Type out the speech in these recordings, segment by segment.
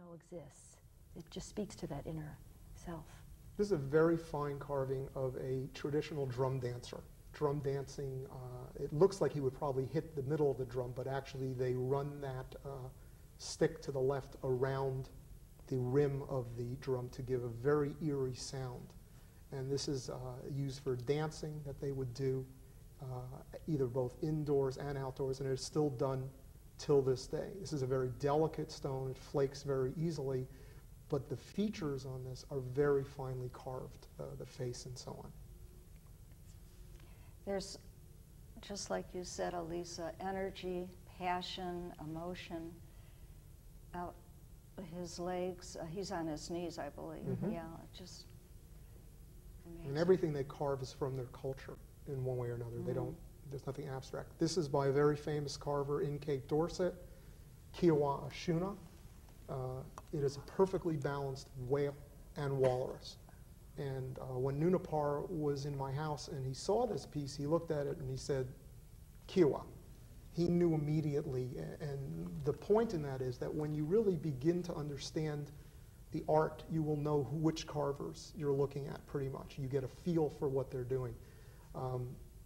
know exists. It just speaks to that inner self. This is a very fine carving of a traditional drum dancer. Drum dancing, it looks like he would probably hit the middle of the drum, but actually they run that stick to the left around the rim of the drum to give a very eerie sound. And this is used for dancing that they would do, either both indoors and outdoors, and it's still done till this day. This is a very delicate stone. It flakes very easily, but the features on this are very finely carved, the face and so on. There's, just like you said, Elisa, energy, passion, emotion. Out his legs, he's on his knees, I believe. Mm-hmm. Yeah, just amazing. And everything they carve is from their culture in one way or another. They don't, there's nothing abstract. This is by a very famous carver in Cape Dorset, Kiowa Ashuna. It is a perfectly balanced whale and walrus. And when Nunapar was in my house and he saw this piece, he looked at it and he said, Kiowa. He knew immediately. And the point in that is that when you really begin to understand the art, you will know which carvers you're looking at pretty much. You get a feel for what they're doing.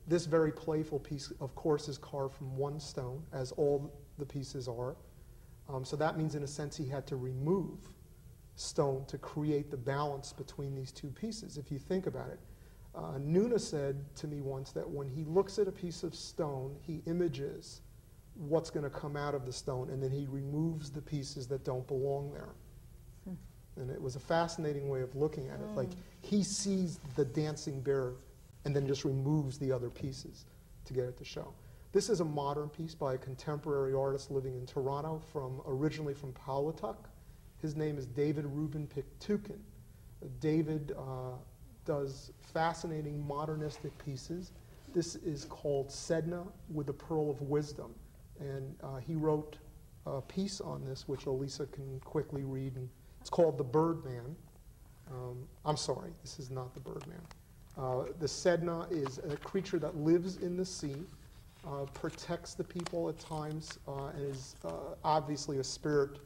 This very playful piece, of course, is carved from one stone, as all the pieces are. So that means, in a sense, he had to remove stone to create the balance between these two pieces, if you think about it. Nuna said to me once that when he looks at a piece of stone, he images what's going to come out of the stone, and then he removes the pieces that don't belong there. And it was a fascinating way of looking at it. Like, he sees the dancing bear and then just removes the other pieces to get it to show. This is a modern piece by a contemporary artist living in Toronto, originally from Powlatuck. His name is David Rubin Piktukin. David does fascinating modernistic pieces. This is called Sedna with the Pearl of Wisdom. And he wrote a piece on this, which Elisa can quickly read. And it's called The Birdman. I'm sorry, this is not the Birdman. The Sedna is a creature that lives in the sea, protects the people at times, and is obviously a spirit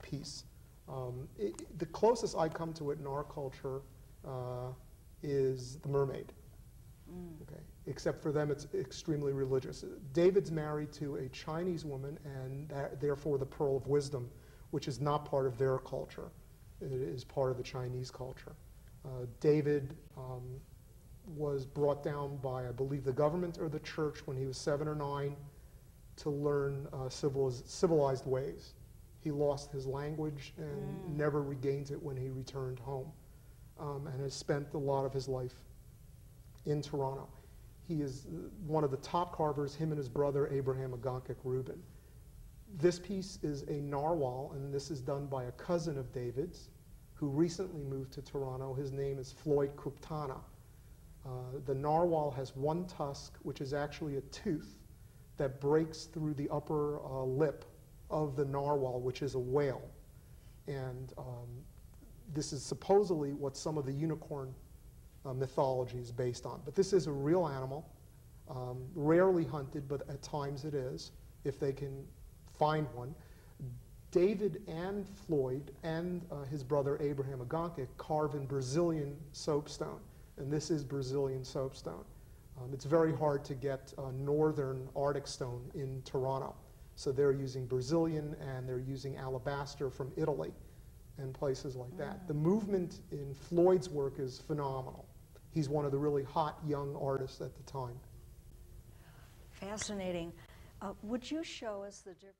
piece. The closest I come to it in our culture is the mermaid. Okay. Except for them, it's extremely religious. David's married to a Chinese woman, and therefore the Pearl of Wisdom, which is not part of their culture. It is part of the Chinese culture. David was brought down by, I believe, the government or the church when he was 7 or 9 to learn civilized ways. He lost his language and never regained it when he returned home, and has spent a lot of his life in Toronto. He is one of the top carvers, him and his brother Abraham Agankik Rubin. This piece is a narwhal, and this is done by a cousin of David's who recently moved to Toronto. His name is Floyd Kuptana. The narwhal has one tusk, which is actually a tooth that breaks through the upper lip of the narwhal, which is a whale. And this is supposedly what some of the unicorn mythology is based on. But this is a real animal, rarely hunted, but at times it is, if they can find one. David and Floyd and his brother Abraham Agankik carve in Brazilian soapstone, and this is Brazilian soapstone. It's very hard to get northern Arctic stone in Toronto, so they're using Brazilian and they're using alabaster from Italy and places like that. The movement in Floyd's work is phenomenal. He's one of the really hot young artists at the time. Fascinating. Would you show us the different